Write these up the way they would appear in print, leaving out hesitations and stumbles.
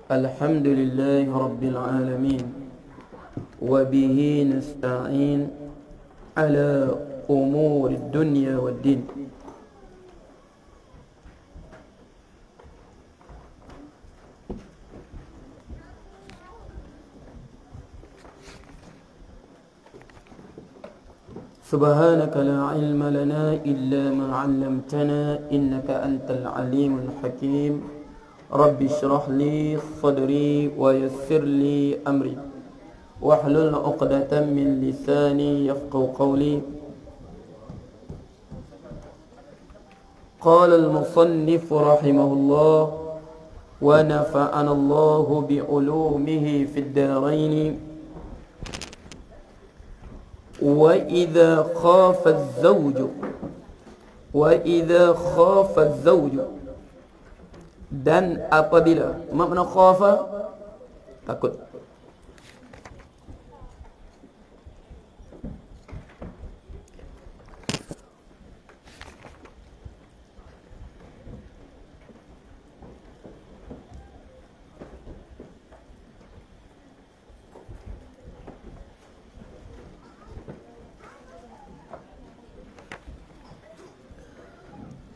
الحمد لله رب العالمين وبه نستعين على أمور الدنيا والدين. سبحانك لا علم لنا إلا ما علمتنا إنك أنت العليم الحكيم. رب اشرح لي صدري ويسر لي أمري واحلل عقدة من لساني يفقهوا قولي. قال المصنف رحمه الله ونفعنا الله بعلومه في الدارين. وإذا خاف الزوج dan apabila, makna khafa takut.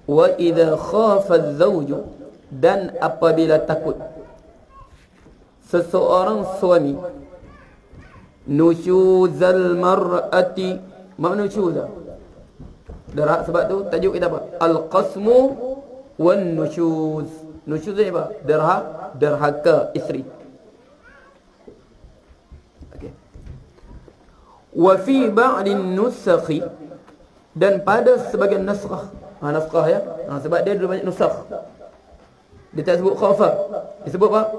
Wa idza khafa az-zawju, dan apabila takut seseorang suami, nusyuzal mar'ati, makna nusyuzah derhaka. Sebab tu tajuk kita apa? Al-qasmu wan nusyuz. Nusyuz ni apa? Derhaka isteri. Okey. Wa fi ba'din nusakhi, dan pada sebagian naskah, naskah ya, sebab dia ada banyak nusakh. Dia tak sebut khafa, dia sebut apa?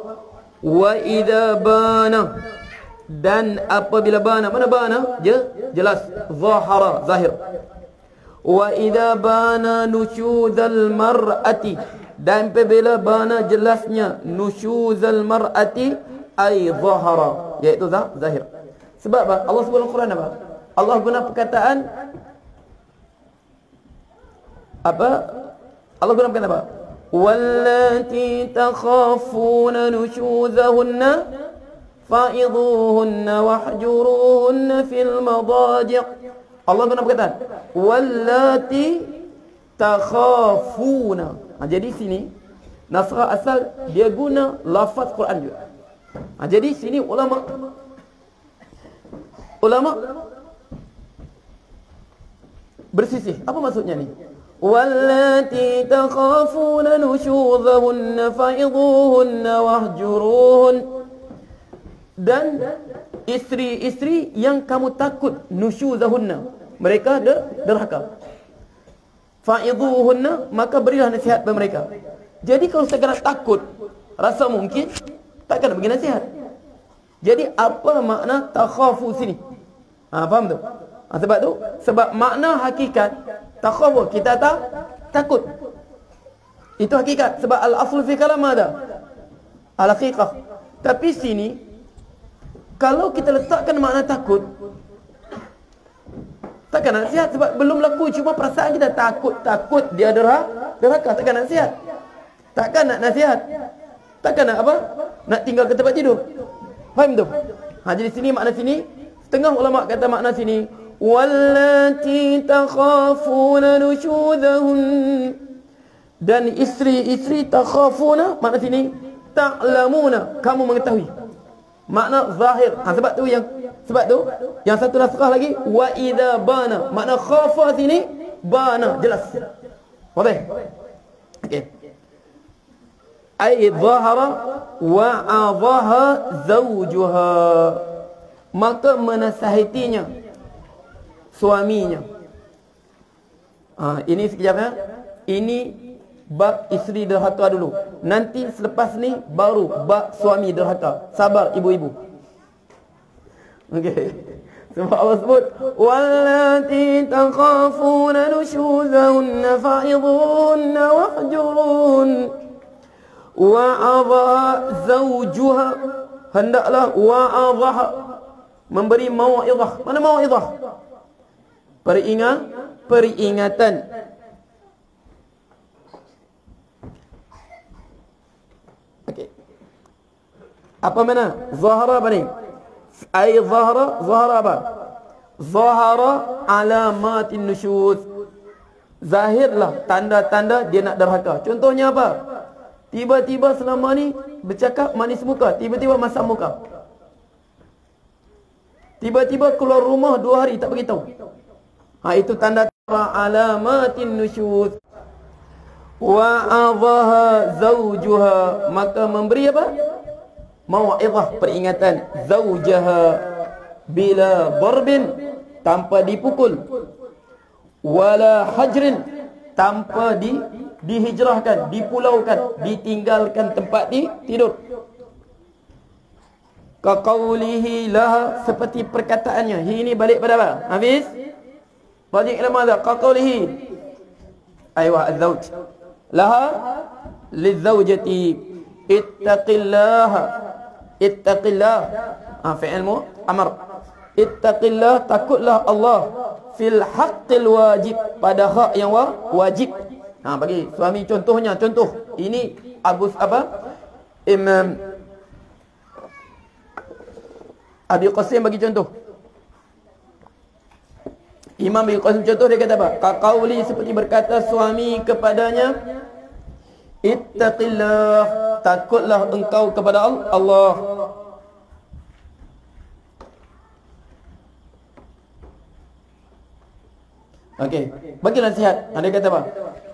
Wa idza bana, dan apabila bana. Mana bana? Jelas, zahara, zahir. Wa idza bana nusyuzal mar'ati, dan apabila bana jelasnya nusyuzal mar'ati ay zahara, iaitu zahir. Sebab apa? Allah sebut dalam Quran apa? Allah guna perkataan apa? Allah guna perkataan apa? Wallati takhafuna nushuzahunna fa'idhuhunna wahjuruhunna fil madaji'. Allah guna perkataan wallati takhafuna. Jadi sini naskah asal dia guna lafaz Quran juga. Jadi sini ulama bersisih. Apa maksudnya ni? Wallati takhafuna nushuzahunna fa'idhuhunna wahjuruhun, dan isteri-isteri yang kamu takut, nushuzahunna, mereka derhaka. Fa'idhuhunna, maka berilah nasihat kepada mereka. Jadi kalau sekadar takut, rasa mungkin takkan bagi nasihat. Jadi apa makna takhafu sini? Faham tu? Sebab makna hakikat takhafu, kita takut. Itu hakikat. Sebab al-aslu fi kalam ada al-haqiqah. Tapi sini kalau kita letakkan makna takut, takkan nasihat. Sebab belum berlaku, cuma perasaan kita takut dia derhaka. Takkan nasihat. Takkan nak nasihat. Takkan nak apa? Nak tinggal ke tempat tidur. Faham tu? Jadi sini makna sini, setengah ulama kata makna sini wallati takhafuna nushuzahun, dan isteri-isteri takhafuna, makna sini ta'lamuna, kamu mengetahui. Makna zahir. Sebab tu yang satu naskah lagi wa idza bana, makna khafa sini bana, jelas. Boleh? Okey. Ai zahara wa adhaha zawjuha, maka menasihatinya suaminya. Ini sekejap ya. Ini bab isteri derhaka dulu. Nanti selepas ni baru bab suami derhaka. Sabar ibu-ibu. Okey. Sebab Allah sebut wallati takhafuna nushuzahunna fa'idhuhunna wahjuruhun wa adha zawjuha, hendaklah wa'adhaha, memberi mau'izah. Mana mau'izah? Peringatan. Okey. Apa mana? Zahara apa ni? Ai zahara apa? Zahara alamatin nusyuz. Zahirlah tanda-tanda dia nak derhaka. Contohnya apa? Tiba-tiba selama ni bercakap manis muka, tiba-tiba masam muka. Tiba-tiba keluar rumah 2 hari tak beritahu. Itu tanda alamatin nusyuz. Wa'adhaha zawjuha, maka memberi apa? Mau'izah, peringatan, zawjaha bila darbin, tanpa dipukul, wala hajrin, tanpa dihijrahkan, dipulaukan, ditinggalkan tempat tidur. Kaqaulihi laha, seperti perkataannya. Ini balik pada apa? Hafiz? Balik ilmu ada kaqaulihi. Aywa az-zawj. Laha lizawjati ittaqillah. Ittaqillah. Fi'il amr. Ittaqillah, takutlah Allah fil haqqil wajib, pada hak yang wajib. Bagi suami contohnya, contoh. Ini Imam Abi Qasim bagi contoh. Imam Abi Qasim contoh, dia kata apa? Kaqauli, seperti berkata suami kepadanya, ittaqillah, takutlah engkau kepada Allah. Okey, bagi nasihat. Dia kata apa?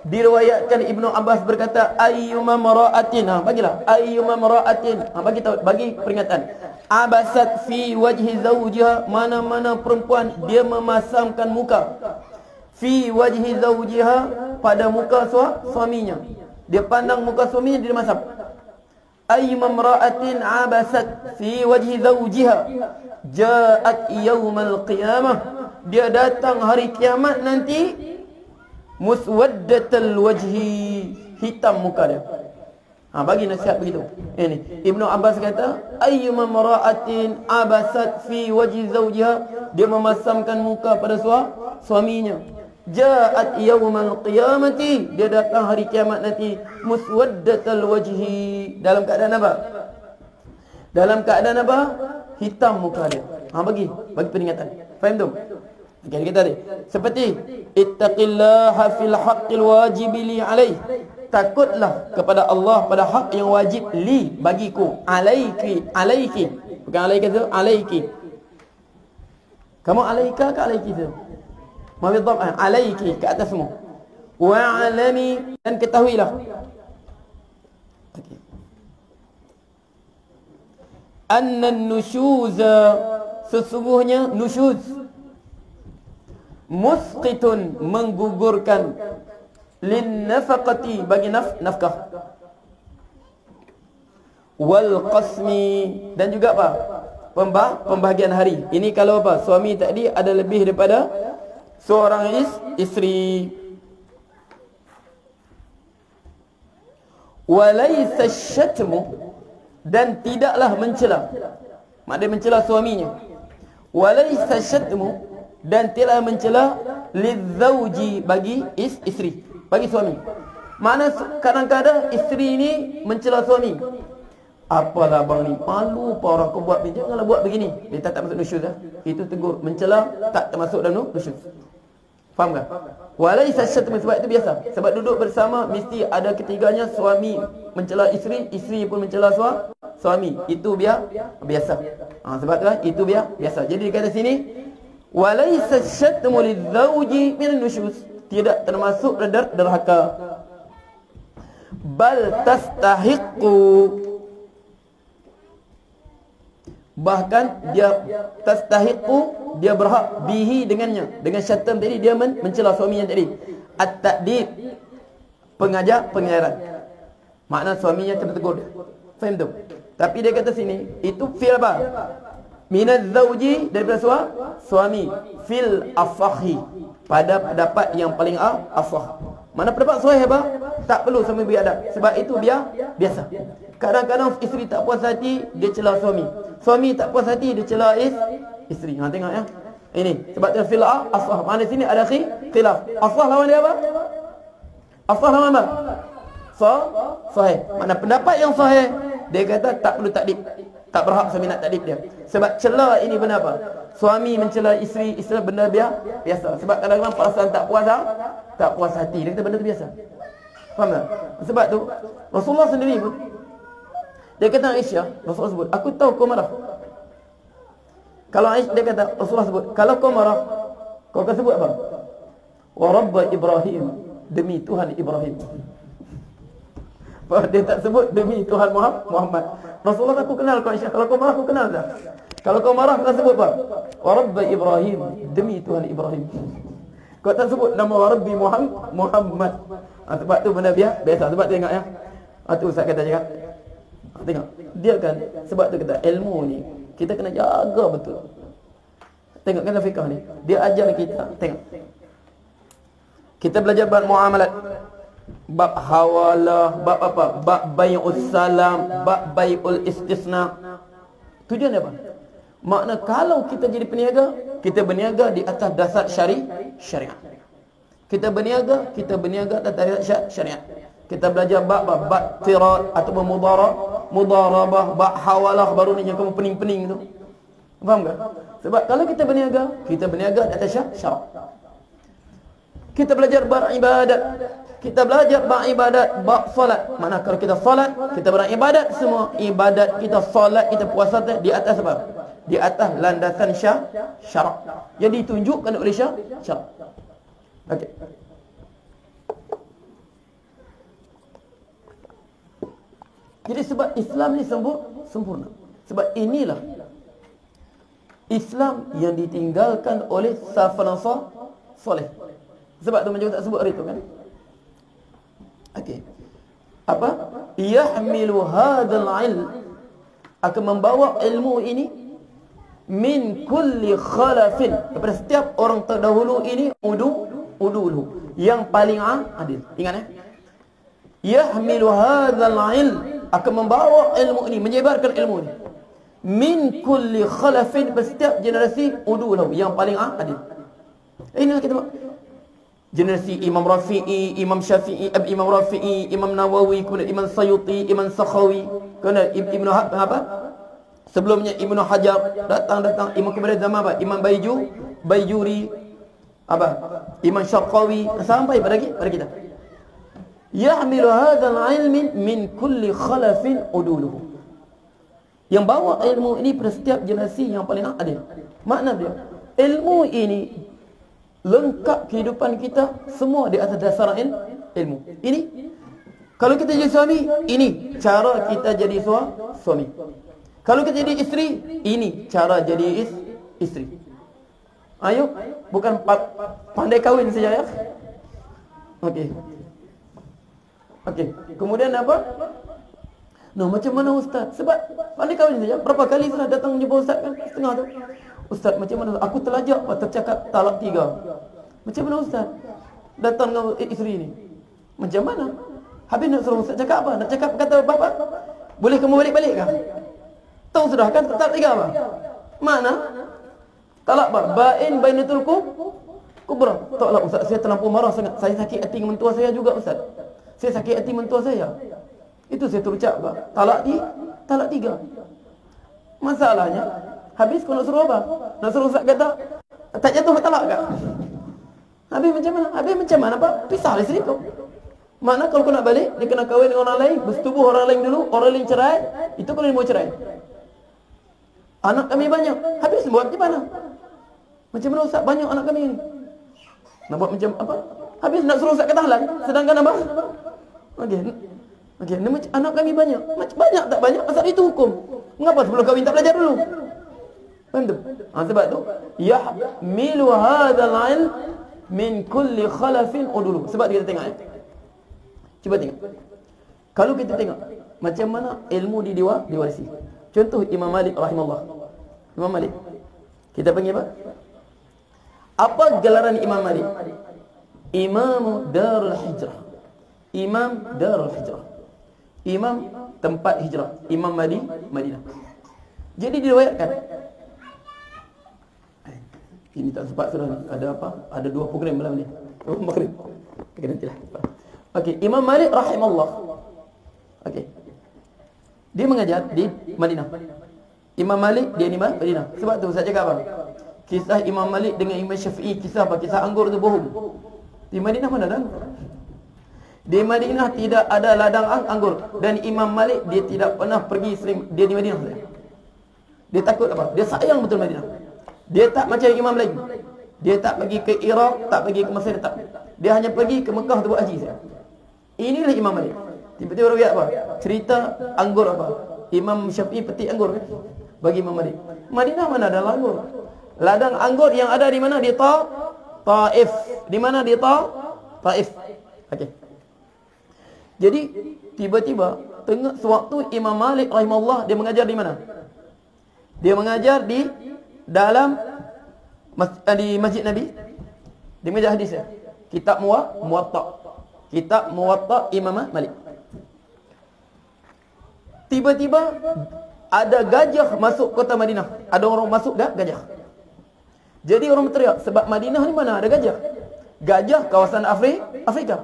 Diriwayatkan Ibnu Abbas berkata, ayyuma mara'atin, bagilah ayyuma mara'atin, bagi peringatan. Abasat fi wajhi zawjiha, mana-mana perempuan dia memasamkan muka, fi wajhi zawjiha, pada muka suaminya. Dia pandang muka suaminya, dia masam. Ayyuma mara'atin abasat fi wajhi zawjiha, ja'at yaumal qiyamah, dia datang hari kiamat nanti, muswaddatal wajhi, hitam muka dia. Bagi nasihat begitu. Ini Ibnu Abbas kata, ayyuma mara'atin abasat fi wajhi zawjiha, dia memasamkan muka pada suaminya. Ja'at yaumal qiyamati, dia datang hari kiamat nanti, muswaddatal wajhi, dalam keadaan apa? Dalam keadaan apa? Hitam muka dia. Bagi peringatan. Faham tu? Dia kata tadi, seperti ittaqillaha fil haqqil wajibi li alaih, takutlah kepada Allah pada hak yang wajib li, bagiku, alaiki, bukan alaika tu, alaiki. Kamu alaika ke alaiki tu? Mabit dhamma, alaiki, ke atasmu. Wa alami, dan ketahuilah. Anna nusyuza, sesungguhnya nusyuz, musqitun, menggugurkan, lin nafaqati, bagi nafkah, wal qasmi, dan juga apa? Pembahagian hari. Ini kalau apa? Suami tadi ada lebih daripada seorang isteri. Walaysa syatmu, dan tidaklah mencela. Maknanya mencela suaminya. Walaysa syatmu, dan tidaklah mencela lizzauji, bagi isteri, bagi suami. Mana kadang-kadang isteri ni mencela suami. Apalah abang ni, malu apa orang kau buat begini, janganlah buat begini. Dia tak masuk nusyuz lah. Itu tegur, mencela tak termasuk dalam nusyuz. Faham tak? Walaysa syatmu, sebab itu biasa. Sebab duduk bersama mesti ada ketiganya, suami mencela isteri, isteri pun mencela suami. Itu biasa. Sebab tu kan, itu biasa. Jadi dia kata sini, walaysa syatmu lizzauji min nusyuz, tidak termasuk derhaka. Bal tastahiqu, bahkan dia tastahiqu, dia berhak, bihi, dengannya, dengan syatam tadi, dia mencela suaminya tadi, at-ta'dib, pengajaran. Makna suaminya kena tegur dia. Faham tu? Tapi dia kata sini, itu fil apa? Minaz zawji, daripada suami, fil afahi, pada pendapat yang paling afah. Mana pendapat sahih apa? Tak perlu suami beradab. Sebab itu biasa. Kadang-kadang isteri tak puas hati, dia cela suami. Suami tak puas hati, dia cela isteri. Tengok ya. Ini sebab dia fil afah. Mana sini ada khilaf. Afah lawan dia apa? Afah lawan apa? Sahih. Mana pendapat yang sahih, dia kata tak perlu takdib. Tak berhak suami nak takdib dia. Sebab celah ini benda apa? Suami mencela isteri, isteri benda biasa. Sebab kadang-kadang perasaan tak puas hati. Dia kata benda tu biasa. Faham tak? Sebab tu Rasulullah sendiri pun dia kata Aisyah, Rasulullah sebut, aku tahu kau marah. Kalau Aisyah, dia kata Rasulullah sebut, kalau kau marah, kau akan sebut apa? Wa Rabba Ibrahim, demi Tuhan Ibrahim. Dia tak sebut demi Tuhan Muhammad. Rasulullah, aku kenal kau Aisyah. Kalau kau marah, aku kenal tak? Kalau kau marah, kau sebut apa? Wa Rabba Ibrahim, demi Tuhan Ibrahim. Kau tak sebut nama Wa Rabbi Muhammad. Sebab tu benda biasa. Sebab tengok ya. Tu Ustaz kata cakap. Tengok. Dia kan, sebab tu kata ilmu ni kita kena jaga betul. Tengok kan fiqh ni. Dia ajar kita. Tengok. Kita belajar bab muamalat, bab hawalah, bab apa? Bab bai'us salam, bab bai'ul istisna. Tujuan apa? Makna kalau kita jadi peniaga, kita berniaga di atas dasar syariat. Kita berniaga atas dasar syariat. Kita belajar bab tirat ataupun mudarabah, bab hawalah baru ni yang kamu pening-pening tu. Faham tak? Sebab kalau kita berniaga di atas syarak. Kita belajar beribadat. Kita belajar beribadat, bab solat. Mana kalau kita solat, kita beribadat semua. Ibadat kita, solat kita, puasa kita di atas apa? Di atas landasan syarak. Jadi ditunjukkan oleh syarak. Okey. Jadi sebab Islam ni sempurna. Sebab inilah Islam yang ditinggalkan oleh salafus soleh. Sebab tu macam tak sebut hari tu kan. Okey. Apa? Yahmilu hadzal ilm, akan membawa ilmu ini min kulli khalafin, daripada setiap orang terdahulu ini udulu yang paling adil. Ingat Yahmilu hadzal ilm, akan membawa ilmu ini, menyebarkan ilmu ini min kulli khalafin, setiap generasi udulu yang paling adil. Inilah kita generasi Imam Rafi'i, Imam Syafi'i, Imam Rafi'i, Imam Nawawi, kemudian Imam Sayuti, Imam Sakhawi, kemudian Ibnu apa? Sebelumnya Ibnu Hajar datang Imam, kemudian zaman apa? Imam Baijuri, apa? Imam Syarqawi, sampai pada kita. Yahmilu hadzal ilmi min kulli khalafin uduluhu, yang bawa ilmu ini pada setiap generasi yang paling adil. Makna dia, ilmu ini lengkap kehidupan kita semua di atas dasar ilmu. Ini kalau kita jadi suami, ini cara kita jadi suami. Kalau kita jadi isteri, ini cara jadi isteri. Ayo, bukan pandai kahwin saja ya. Okey. Kemudian apa? No, macam mana ustaz? Sebab pandai kahwin saja. Berapa kali sudah datang jumpa ustaz kan? Setengah tu. Ustaz, macam mana? Aku terlajak tercakap talak 3. Macam mana ustaz? Datang dengan isteri ni. Macam mana? Habis nak suruh ustaz cakap apa? Nak cakap kata bapa? Boleh kamu balik-balik kah? Tahu sudah kan talak 3 apa? Mana? Talak apa? Bain bainatul kubra. Taklah ustaz, saya terlampau marah sangat. Saya sakit hati dengan mentua saya juga ustaz. Saya sakit hati mentua saya. Itu saya terucap apa? Talak 3. Masalahnya, habis kau nak suruh apa? Nak suruh ustaz kata tak jatuh talak kah? Habis macam mana? Pak? Pisah isteri kau. Mana kalau kau nak balik, dia kena kahwin dengan orang lain, bersetubuh orang lain dulu, orang lain cerai, itu kalau dia mau cerai. Anak kami banyak. Habis buat macam mana? Macam mana ustaz, banyak anak kami ni? Nak buat macam apa? Habis nak suruh ustaz kata halal, sedangkan apa? Okey, anak kami banyak. Macam banyak tak banyak? Asal itu hukum. Mengapa sebelum kahwin tak belajar dulu? Faham tu? Sebab tu yahmilu hadzal ilm min kulli khalafin udulu. Sebab kita tengok cuba tengok. Kalau kita tengok macam mana ilmu diwarisi. Contoh Imam Malik rahimahullah. Imam Malik. Kita panggil apa? Apa gelaran Imam Malik? Imam Darul Hijrah. Imam Darul Hijrah. Imam tempat hijrah. Imam Madinah. Jadi diriwayatkan. Ini tak sempat sudah ni. Ada apa? Ada 2 program malam ni. Maghrib. Okey, nantilah. Okey, Imam Malik rahimahullah. Okey. Dia mengajar di Madinah. Imam Malik dia di Madinah. Sebab tu saya cakap apa? Kisah Imam Malik dengan Imam Syafi'i, kisah apa? Kisah anggur tu bohong. Di Madinah mana ada anggur? Di Madinah tidak ada ladang anggur. Dan Imam Malik dia tidak pernah pergi sering, dia di Madinah saja. Dia takut apa? Dia sayang betul Madinah. Dia tak macam Imam lain. Dia tak pergi ke Iraq, tak pergi ke Mesir, tak. Dia hanya pergi ke Mekah untuk buat haji saja. Inilah Imam Malik. Tiba-tiba orang apa? Cerita anggur apa? Imam Syafi'i petik anggur kan? Bagi Imam Malik. Madinah mana ada anggur? Ladang anggur yang ada di mana? Di Taif. Di mana di Taif? Okey. Jadi tiba-tiba tengah sewaktu Imam Malik rahimahullah dia mengajar di mana? Dia mengajar di dalam di Masjid Nabi. Dia mengajar hadis ya. Kitab Muwatta. Kitab Muwatta Imam Malik. Tiba-tiba ada gajah masuk kota Madinah. Ada orang masuk gajah. Jadi orang berteriak, sebab Madinah ni mana ada gajah? Gajah kawasan Afrika.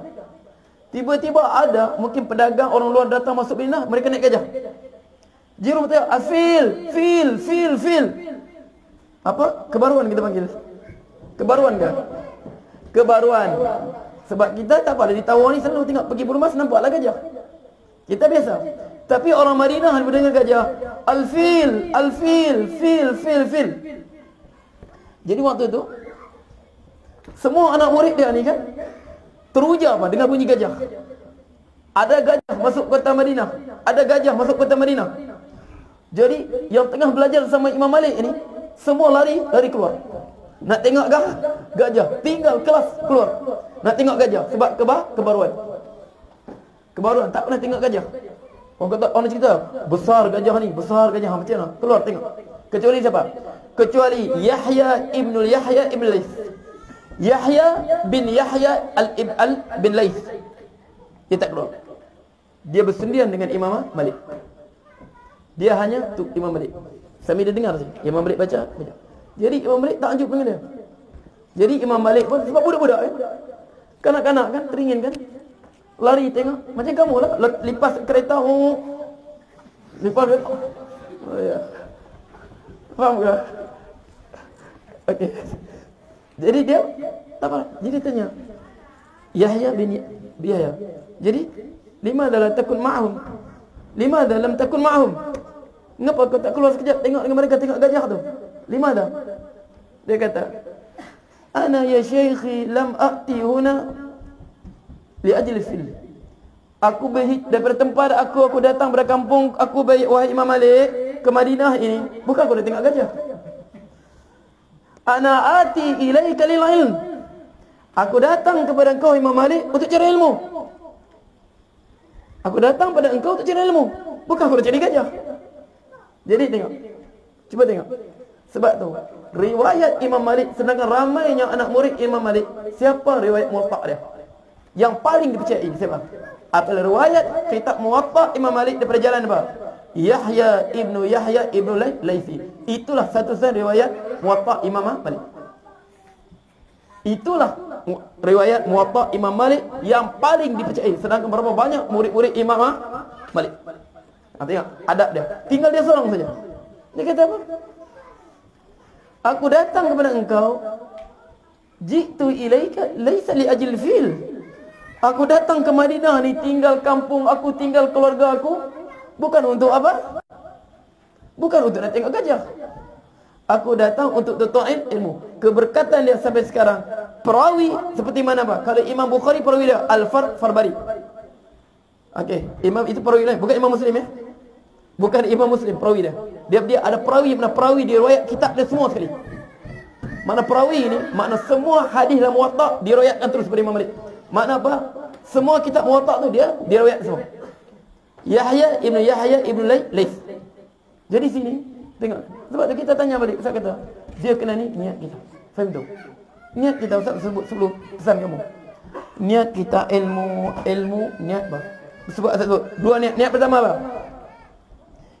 Tiba-tiba ada mungkin pedagang orang luar datang masuk Madinah, mereka naik gajah. Jadi orang berteriak, fil. Apa? Kebaruan kita panggil. Kebaruan ke? Kebaruan. Sebab kita tak apa, di Tawau ni selalu tengok pergi Burmas nampaklah gajah. Kita biasa. Tapi orang Madinah mendengar gajah, fil. Jadi waktu tu semua anak murid dia ni kan teruja apa dengan bunyi gajah. Ada gajah masuk kota Madinah. Ada gajah masuk kota Madinah. Jadi yang tengah belajar sama Imam Malik ini semua lari keluar. Nak tengok gajah, tinggal kelas keluar. Nak tengok gajah sebab kebaruan. Kebaruan tak pernah tengok gajah. Orang cerita besar gajah ni, besar gajah macam mana? Keluar tengok. Kecuali siapa? Kecuali Yahya ibn Laith. Yahya bin bin Laith. Dia tak keluar. Dia bersendirian dengan Imam Malik. Dia hanya tu Imam Malik. Sambil dia dengar saja. Imam Malik baca. Jadi Imam Malik tak anjuk dengan dia. Jadi Imam Malik pun sebab budak-budak kan. Kanak-kanak kan teringin kan. Lari tengok macam kamu lah lipas kereta. Lipas kereta. Oh ya. Faham ke? Okey. Jadi dia tak apa. Jadi tanya Yahya bin Yahya. Jadi limadha la takun ma'hum? Limadha lam takun ma'hum? Kenapa kau tak keluar sekejap tengok dengan mereka, tengok gajah tu? Limadha? Dia kata, ana ya syaikhi lam a'ti huna li ajli fil. Aku daripada tempat aku datang dari kampung aku wahai Imam Malik ke Madinah ini bukan aku nak tengok gajah. Ana ati ilaika lil ilm. Aku datang kepada engkau Imam Malik untuk cari ilmu. Aku datang pada engkau untuk cari ilmu, bukan aku nak cari gajah. Jadi tengok. Cuba tengok. Sebab tu riwayat Imam Malik, sedangkan ramainya anak murid Imam Malik, siapa riwayat Muwatta dia? Yang paling dipercayai siapa? Apabila riwayat kitab Muwatta Imam Malik daripada jalan apa? Yahya ibnu Laitsi. Itulah satu-satunya riwayat Muwatta Imam Malik. Itulah riwayat Muwatta Imam Malik yang paling dipercayai. Sedangkan berapa banyak murid-murid Imam Malik. Tengok adab dia. Tinggal dia seorang saja. Dia kata apa? Aku datang kepada engkau, jitu ilaika laisa li ajli fil. Aku datang ke Madinah ni, tinggal kampung aku, tinggal keluarga aku, bukan untuk apa? Bukan untuk nak tengok gajah. Aku datang untuk tuntut ilmu. Keberkatan dia sampai sekarang. Perawi seperti mana apa? Kalau Imam Bukhari perawi dia Al-Farbari. Okey, imam itu perawi lain, bukan Imam Muslim ya. Bukan Imam Muslim perawi dia. Dia ada perawi, mana perawi dia riwayat kitab dia semua sekali. Mana perawi ini, makna semua hadis dalam Muwatta diriwayatkan terus daripada Imam Malik. Makna apa? Semua kitab Muwatta tu dia riwayat semua. Yahya ibnu Laits. Jadi sini tengok. Sebab tu kita tanya balik, Ustaz kata, dia kena ni niat kita. Faham tu? Niat kita Ustaz sebut sebelum pesan kamu. Niat kita ilmu niat apa? Sebab Ustaz sebut dua niat. Niat pertama apa?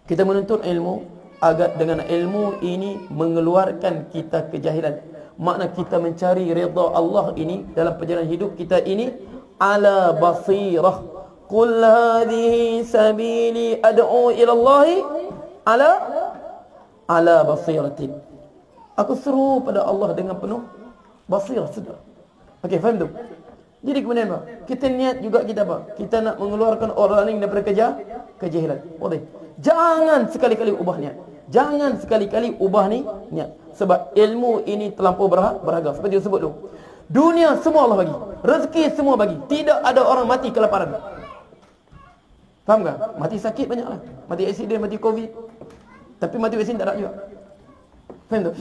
Kita menuntut ilmu agar dengan ilmu ini mengeluarkan kita kejahilan. Makna kita mencari redha Allah ini dalam perjalanan hidup kita ini ala basirah. Qul hadhihi sabili ad'u ila Allah ala basiratin. Aku seru pada Allah dengan penuh basirah, sedar. Okey, faham tu? Jadi kemudian apa? Kita niat juga kita apa? Kita nak mengeluarkan orang lain daripada kejahilan. Boleh. Jangan sekali-kali ubah niat. Jangan sekali-kali ubah niat. Sebab ilmu ini terlampau berharga. Seperti yang sebut tu. Dunia semua Allah bagi. Rezeki semua bagi. Tidak ada orang mati kelaparan. Faham tak? Mati sakit banyaklah. Mati aksiden, mati covid. Tapi mati vaksin tak ada juga. Faham tak?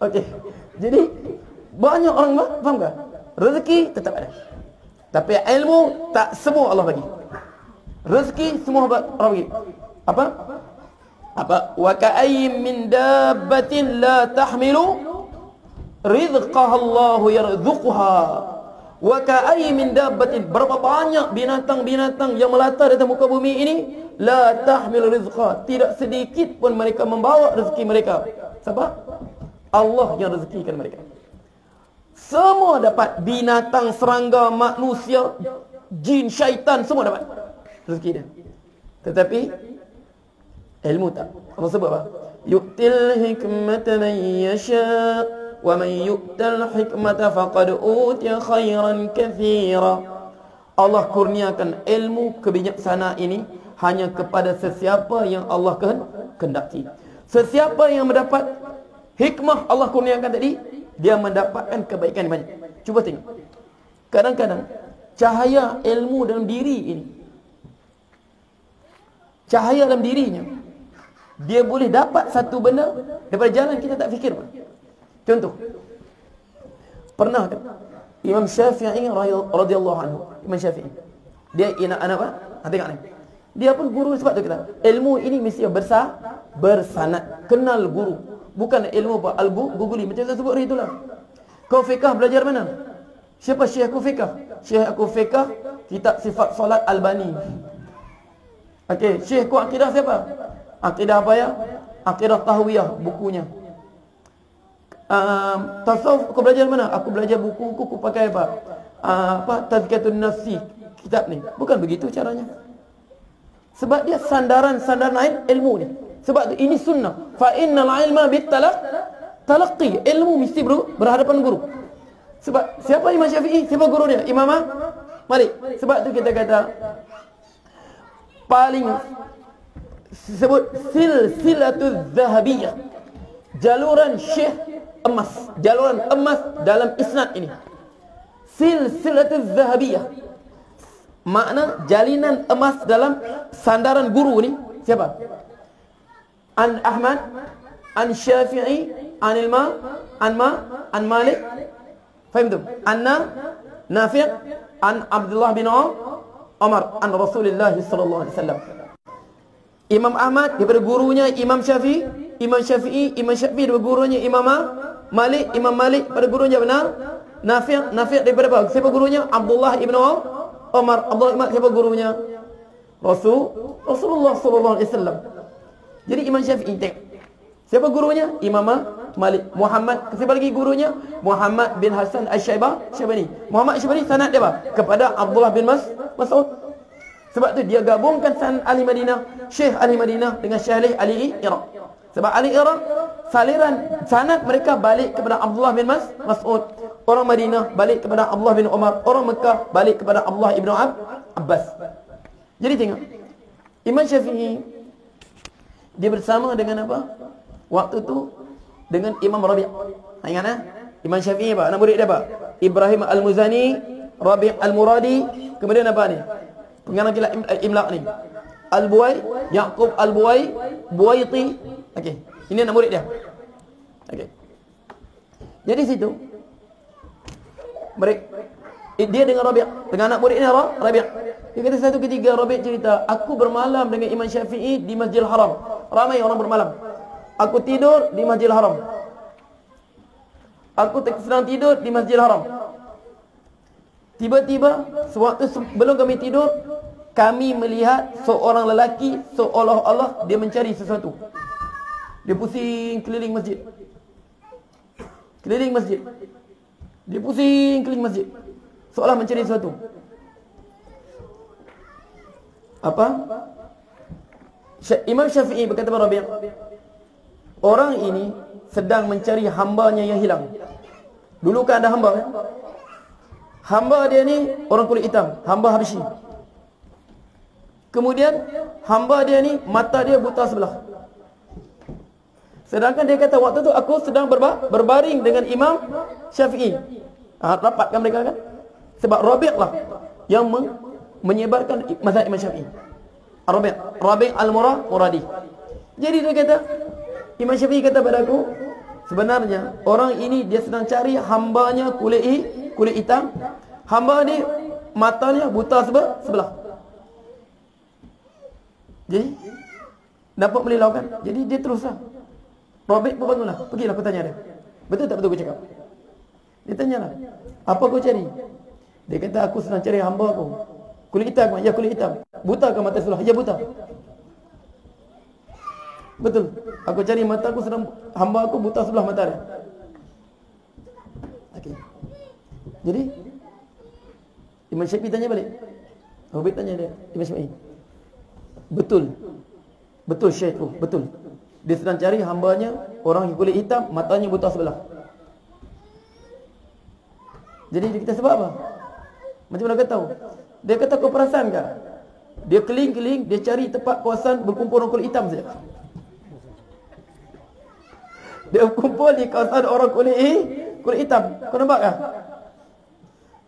Okey. Jadi banyak orang faham tak? Rezeki tetap ada. Tapi ilmu tak semua Allah bagi. Rezeki semua Allah bagi. Apa? Wa ka'ayyin min dabbatin la tahmilu rizqaha Allahu yarzuquha. Wa ka'ayyin min dabbatin, berapa banyak binatang-binatang yang melata di atas muka bumi ini, la tahmilu rizqaha, tidak sedikit pun mereka membawa rezeki mereka. Siapa? Allah yang rezekikan mereka. Semua dapat, binatang, serangga, manusia, jin, syaitan, semua dapat rezeki dia. Tetapi ilmu tak. Allah sebut apa? Yu'til hikmata man yasha wa man yu'tal hikmata faqad utiya khairan katsira. Allah kurniakan ilmu kebijaksanaan ini hanya kepada sesiapa yang Allah kehendaki. Sesiapa yang mendapat hikmah Allah kurniakan tadi, dia mendapatkan kebaikan banyak. Cuba tengok. Kadang-kadang cahaya ilmu dalam diri ini, cahaya dalam dirinya, dia boleh dapat satu benda daripada jalan kita tak fikir pun. Contoh, pernah kan Imam Syafi'i radhiyallahu anhu, Imam Syafi'i, dia anak apa? Tengok ni. Dia pun guru, sebab tu kita ilmu ini mesti bersanad, kenal guru. Bukan ilmu apa al-guguli macam saya sebut hari itulah. Kau fiqh belajar mana? Siapa syekh aku fiqh? Syekh aku fiqh kitab sifat solat Albani. Okey, syekh ku akidah siapa? Akidah apa ya? Akidah Tahwiyah bukunya. Tasawuf aku belajar mana? Aku belajar buku aku pakai apa? Tazkiyatun Nafsi, kitab ni. Bukan begitu caranya. Sebab dia sandaran ilmu ni. Sebab ini sunnah. Fa innal ilma talaqqi. Ilmu mesti berhadapan guru. Sebab siapa Imam Syafi'i? Siapa guru dia? Imam Malik. Sebab tu kita kata paling sebut silsilatuz zahabiyah. Jaluran syekh emas. Jaluran emas dalam isnad ini. Silsilatuz zahabiyah. Makna jalinan emas dalam sandaran guru ni siapa? An Ahmad, an Syafi'i, an Malik. Faham tu? Anna Nafi', an Abdullah bin Umar, an Rasulullah sallallahu alaihi wasallam. Imam Ahmad daripada gurunya Imam Syafi'i, Imam Syafi'i daripada gurunya Imam Malik, Imam Malik pada gurunya benar Nafi' daripada apa? Siapa gurunya? Abdullah bin Umar. Abdullah siapa gurunya? Rasulullah sallallahu alaihi wasallam. Jadi Imam Syafi'i tengok. Siapa gurunya? Imam Malik. Muhammad, siapa lagi gurunya? Muhammad bin Hasan Asy-Syaibani. Muhammad Asy-Syaibani sanad dia apa? Kepada Abdullah bin Mas'ud. Sebab tu dia gabungkan sanad ahli Madinah, Syekh ahli Madinah dengan Syekh ahli Iraq. Sebab ahli Iraq saliran sanad mereka balik kepada Abdullah bin Mas'ud. Orang Madinah balik kepada Abdullah bin Umar. Orang Mekah balik kepada Abdullah ibn Abbas. Jadi tengok, Imam Syafi'i dia bersama dengan apa? Waktu tu dengan Imam Rabi'. Ingat Imam Syafi'i apa? Anak murid dia apa? Ibrahim Al-Muzani, Rabi' Al-Muradi, kemudian apa ni? Pengarang kitab Imla' ni. Al-Buwai, Yaqub Buwaiti. Okey, ini anak murid dia. Okey. Jadi situ dia dengan Rabi', dengan anak murid dia Rabi'. Dia kata satu ketiga Rabi' cerita, aku bermalam dengan Imam Syafi'i di Masjidil Haram. Ramai orang bermalam. Aku tidur di Masjidil Haram. Aku sedang tidur di Masjidil Haram. Tiba-tiba sewaktu sebelum kami tidur, kami melihat seorang lelaki seolah-olah dia mencari sesuatu. Dia pusing keliling masjid. Dia pusing keliling masjid, seolah mencari sesuatu. Apa? Imam Syafi'i berkata kepada Rabi', orang ini sedang mencari hambanya yang hilang. Dulu kan ada hamba kan? Hamba dia ni orang kulit hitam, hamba Habsyi. Kemudian hamba dia ni mata dia buta sebelah. Sedangkan dia kata waktu tu aku sedang berbaring dengan Imam Syafi'i. Rapatkan mereka kan? Sebab Rabi' lah yang menyebarkan mazhab Imam Syafi'i. Rabi' al-Muradi. Jadi dia kata, Imam Syafi'i kata pada aku, sebenarnya orang ini dia sedang cari hambanya kulit hitam. Hamba ni matanya buta sebelah. Jadi dapat melilau kan? Jadi dia teruslah. Rabi' pun bangunlah. Pergilah aku tanya dia. Betul tak betul aku cakap? Dia tanyalah. Apa kau cari? Dia kata aku sedang cari hamba aku. Kulit hitam, ya kulit hitam. Buta ke mata sebelah? Ya buta. Betul. Aku cari mata aku sedang hamba aku buta sebelah mata dia. Okey. Jadi Imam Syafi'i tanya balik. Rabi' tanya dia, Imam Syafi'i. Betul. Betul Syekh tu, betul. Dia sedang cari hambanya orang yang kulit hitam, matanya buta sebelah. Jadi dia kata sebab apa? Macam mana kau tahu? Dia kata kau perasan tak? Dia keliling-keliling, dia cari tempat kawasan berkumpul orang kulit hitam saja. Dia berkumpul di kawasan orang kulit hitam. Kau nampak tak?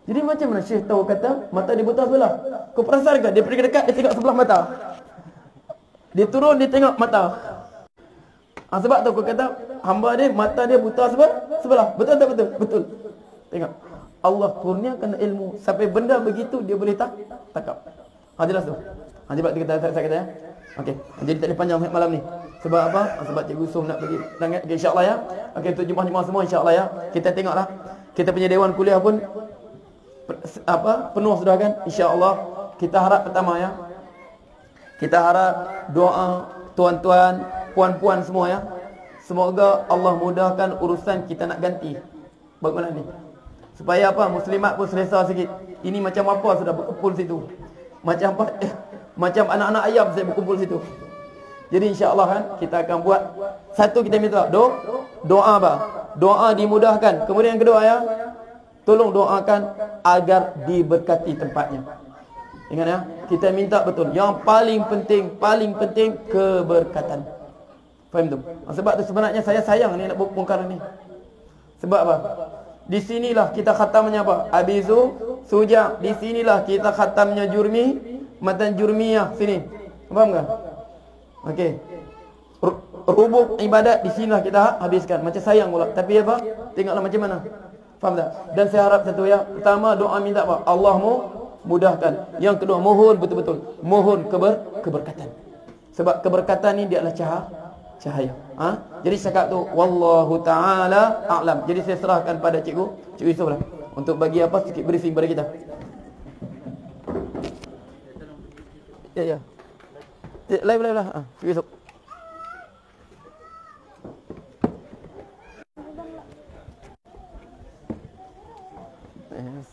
Jadi macam mana Syekh tahu kata mata dia buta sebelah? Kau perasan tak? Dia pergi dekat, dia tengok sebelah mata. Dia turun, dia tengok mata. Sebab tu kau kata hamba dia mata dia buta sebelah. Betul tak betul? Betul. Tengok. Allah kurniakan ilmu sampai benda begitu dia boleh takap. Jelas tu. Sebab saya kata ya. Okey. Jadi tak boleh panjang malam ni. Sebab apa? Sebab Cikgu Yusuf nak pergi sangat. Okay, insya-Allah ya. Okey, untuk jemaah-jemaah semua insya-Allah ya. Kita tengoklah. Kita punya dewan kuliah pun penuh sudah kan? Insya-Allah. Kita harap pertama ya. Kita harap doa tuan-tuan, puan-puan semua ya. Semoga Allah mudahkan urusan kita nak ganti bangunan ni. Supaya apa? Muslimat pun selesa sikit. Ini macam apa sudah berkumpul situ. Macam apa? Macam anak-anak ayam saya berkumpul situ. Jadi insya-Allah kan kita akan buat satu, kita minta doa apa? Doa dimudahkan. Kemudian yang kedua ya, tolong doakan agar diberkati tempatnya. Ingat ya, kita minta betul. Yang paling penting keberkatan. Faham tu? Sebab tu sebenarnya saya sayang ni nak bongkar ni. Sebab apa? Di sinilah kita khatamnya apa? Abizu Suja. Di sinilah kita khatamnya Jurmi, matan Jurmiyah sini. Faham tak? Okey. Rubuk ibadat di sinilah kita habiskan. Macam sayang pula. Tapi apa? Tengoklah macam mana. Faham tak? Dan saya harap satu ya. Pertama doa minta apa? Allahmu mudahkan. Yang kedua mohon betul-betul. Mohon keberkatan. Sebab keberkatan ni dia adalah cahaya. Jadi cakap tu wallahu taala a'lam. Jadi saya serahkan pada Cikgu Yusuf lah untuk bagi apa sikit briefing pada kita. Ya. Live lah. Cikgu Yusuf. Yes.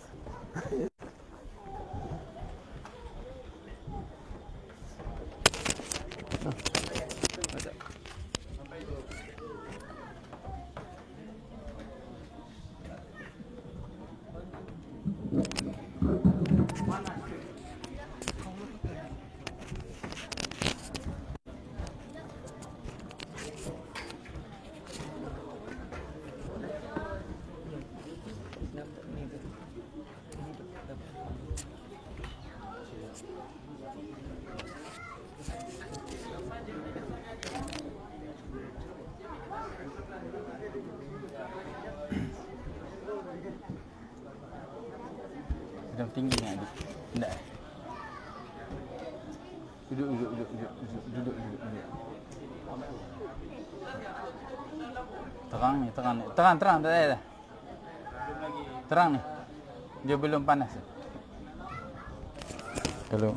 Sedang tinggi ni adik. Tak. Duduk. Terang ni. Terang tak ada. Terang ni. Dia belum panas. Kalau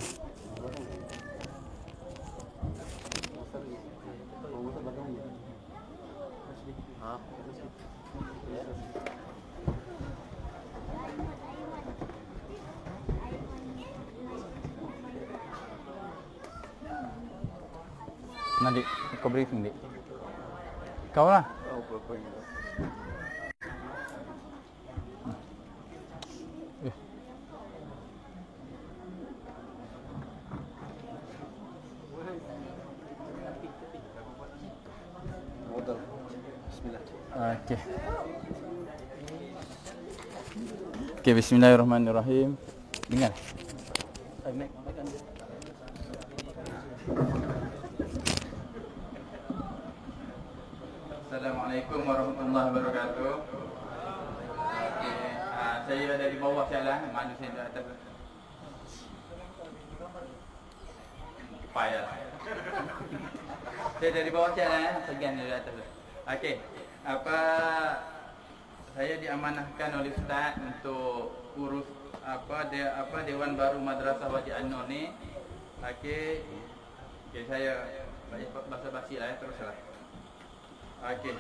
Dik, kau briefing Dik. Kau lah. Okey. Okey, bismillahirrahmanirrahim. Dengar. Assalamualaikum warahmatullahi wabarakatuh. Okey, saya ada di bawah jalan, malu saya di atas. Payah. Saya dari bawah jalan, segan dari atas. Okey. Saya diamanahkan oleh Ustaz untuk urus Dewan Baru Madrasah Wadi An-Nur ni. Okey. Saya basa-basi lah, teruslah. Okey.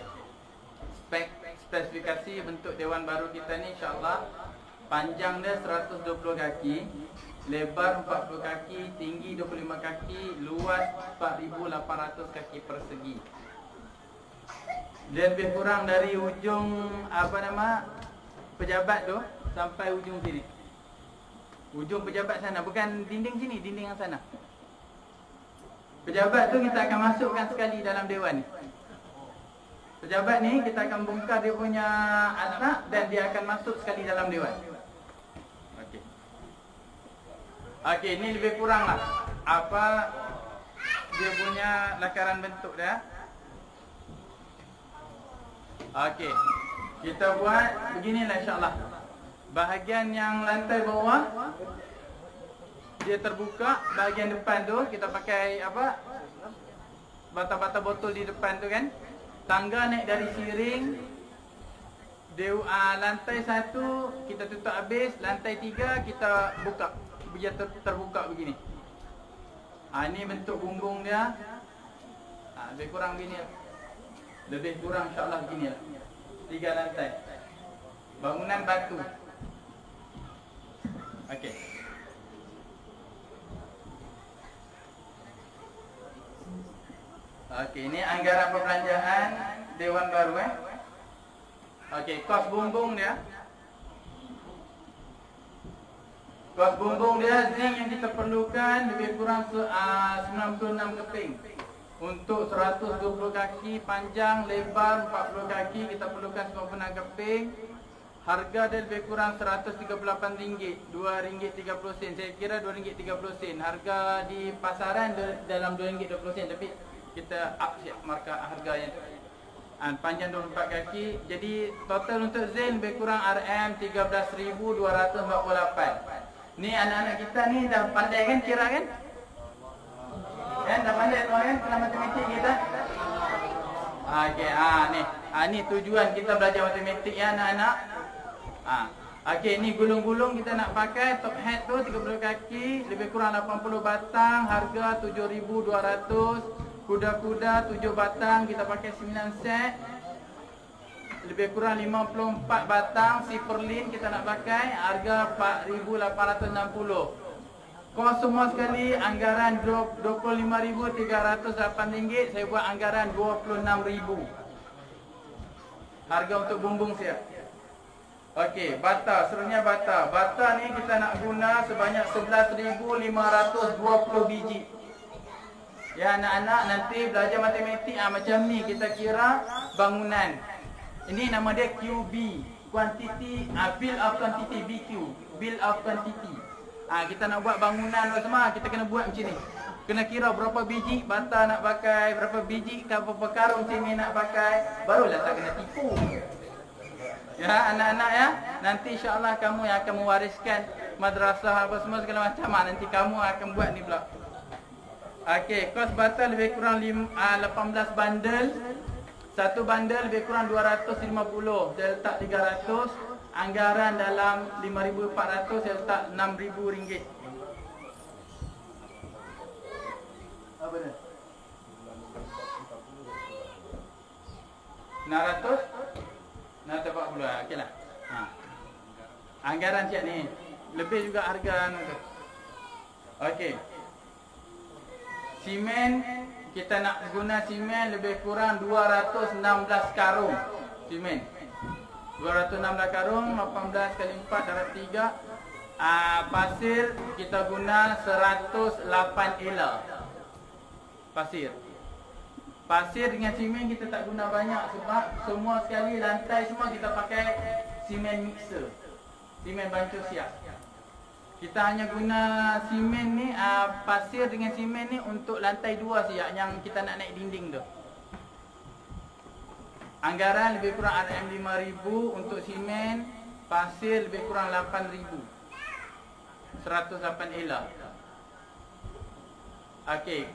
Spesifikasi bentuk Dewan Baru kita ni insya-Allah panjang dia 120 kaki, lebar 40 kaki, tinggi 25 kaki, luas 4,800 kaki persegi. Dia lebih kurang dari ujung pejabat tu sampai ujung sini. Ujung pejabat sana, bukan dinding sini, dinding yang sana. Pejabat tu kita akan masukkan sekali dalam dewan ni. Pejabat ni kita akan bongkar dia punya atap dan dia akan masuk sekali dalam dewan. Okey. Okey, ni lebih kurang lah dia punya lakaran bentuk dia. Okey. Kita buat beginilah insya-Allah. Bahagian yang lantai bawah dia terbuka, bahagian depan tu kita pakai bata-bata botol di depan tu kan. Tangga naik dari siring. Lantai 1 kita tutup habis, lantai 3 kita buka. Biar terbuka begini. Ini bentuk bumbung dia. Lebih kurang begini lah. Lebih kurang insya-Allah begini lah. 3 lantai. Bangunan batu. Okey. Okey, ini anggaran perbelanjaan Dewan Baru Okey, kos bumbung dia. Kos bumbung dia zinc yang kita perlukan lebih kurang 96 keping. Untuk 120 kaki panjang, lebar 40 kaki kita perlukan 96 keping. Harga dia lebih kurang RM138, RM2.30. Saya kira RM2.30. Harga di pasaran dalam RM2.20, tapi kita up siap markah harganya. Panjang 24 kaki. Jadi total untuk zen lebih kurang RM13,248. Ni anak-anak kita ni dah pandai kan kira kan? Dah pandai tuan kan dalam matematik kita. Okey, ni tujuan kita belajar matematik ya anak-anak. Okey, ni gulung-gulung kita nak pakai top hat tu 30 kaki, lebih kurang 80 batang, harga 7,200. Kuda-kuda 7 batang, kita pakai 9 set. Lebih kurang 54 batang, siperlin kita nak pakai, harga 4,860. Kos semua sekali anggaran RM25,308. Saya buat anggaran RM26,000. Harga untuk bumbung siap. Okey, bata, serunya bata. Bata ni kita nak guna sebanyak 11,520 biji. Ya anak-anak nanti belajar matematik macam ni kita kira bangunan. Ini nama dia QB, quantity, bill of quantity, BQ, bill of quantity. Kita nak buat bangunan semua, kita kena buat macam ni. Kena kira berapa biji bata nak pakai, berapa biji berapa karung semen nak pakai, barulah tak kena tipu. Ya anak-anak ya, nanti insya-Allah kamu yang akan mewariskan madrasah apa semua segala macam, nanti kamu akan buat ni pula. Okey, kos bata lebih kurang 18 bandel. Satu bandel lebih kurang 250. Saya letak 300. Anggaran dalam 5,400, saya letak RM6,000. Apa dia? 600? 640. Okeylah. Anggaran siap ni. Lebih juga harga tu. Okey. Simen kita nak guna simen lebih kurang 216 karung simen. 216 karung, 18 kali 4 darab 3. Pasir kita guna 108 ela. Pasir. Pasir dengan simen kita tak guna banyak sebab semua sekali lantai semua kita pakai simen mixer. Simen bancuh siap. Kita hanya guna simen ni, pasir dengan simen ni untuk lantai 2 siap yang kita nak naik dinding tu. Anggaran lebih kurang RM5,000 untuk simen, pasir lebih kurang RM8,000. 108 ela. Okey.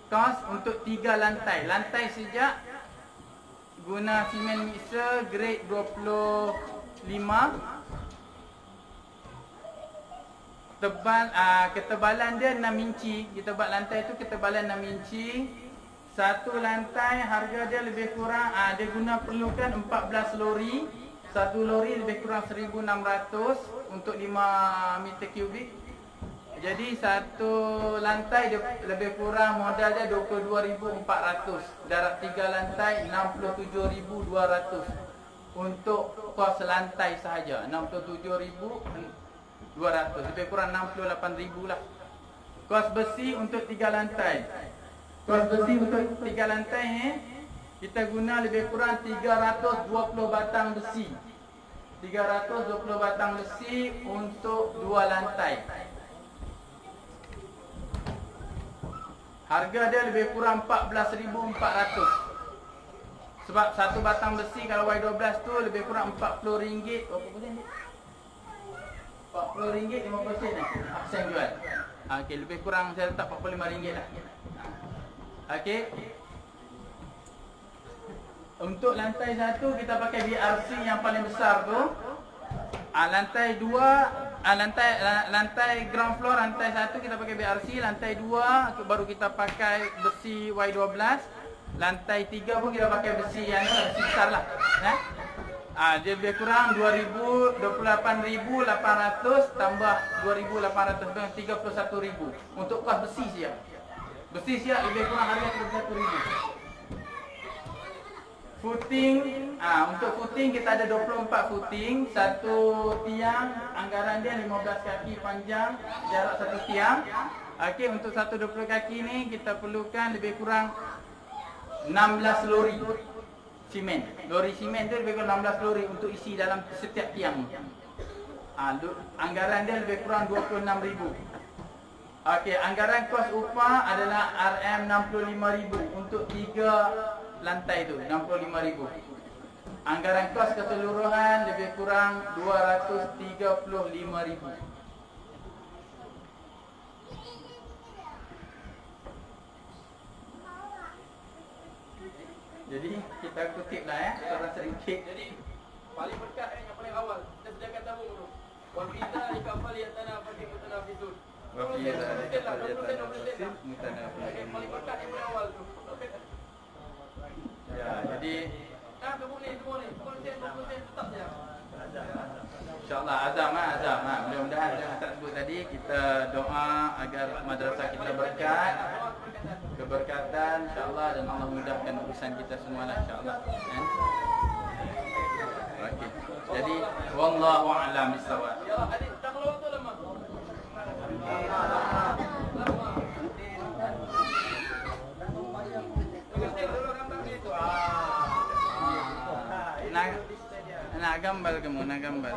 Kos untuk 3 lantai. Lantai sejak guna simen mixer grade 25. Ketebalan dia 6 inci. Kita buat lantai tu ketebalan 6 inci. Satu lantai harga dia lebih kurang dia guna perlukan 14 lori. Satu lori lebih kurang 1,600 untuk 5 meter kubik. Jadi satu lantai dia lebih kurang modal dia 22,400. Darab 3 lantai 67,200 untuk kos lantai sahaja. 67,200 lebih kurang 68,000 lah. Kos besi untuk 3 lantai. Kos besi untuk 3 lantai ni kita guna lebih kurang 320 batang besi. 320 batang besi untuk 2 lantai. Harga dia lebih kurang 14,400. Sebab satu batang besi kalau Y12 tu lebih kurang RM40. Berapa persen ni? RM40 5% lah. Aksen jual. Okey, lebih kurang saya letak RM45 lah. Okey. Untuk lantai 1 kita pakai BRC yang paling besar tu. Lantai 2, lantai ground floor, lantai 1 kita pakai BRC, lantai 2 baru kita pakai besi Y12. Lantai 3 pun kita pakai besi yang besi besar lah. Dia lebih kurang 28,800 tambah 2,800 dengan 31,000 untuk kos besi siap. Besi siap lebih kurang harga 31,000. Footing, untuk footing kita ada 24 footing. Satu tiang, anggaran dia 15 kaki panjang, jarak satu tiang. Okey, untuk satu 20 kaki ni kita perlukan lebih kurang 16 lori simen. Lori simen tu lebih kurang 16 lori untuk isi dalam setiap tiang. Anggaran dia lebih kurang 26,000. Okey, anggaran kos upah adalah RM65,000 untuk 3 lantai tu, 65,000. Anggaran kos keseluruhan lebih kurang 235,000. Jadi kita kutip lah seorang sedikit. Jadi paling berkat yang paling awal kita sediakan tabung dulu. Wa kita ikafal ya tanah bagi mutanafisun. Wa fi zalika falyatanafasul mutanafisun. Paling berkat yang paling awal tu. Ya, jadi tabung ni semua ni, 20% tetap je. InsyaAllah azam. Mudah-mudahan macam Ustaz sebut tadi, kita doa agar madrasah kita berkat, keberkatan insyaAllah, dan Allah mudahkan urusan kita semualah insyaAllah. Okey. Jadi wallahu a'lam bissawab. Ya Allah, adik tak keluar tu lama. Nak gambar kamu, nak gambar.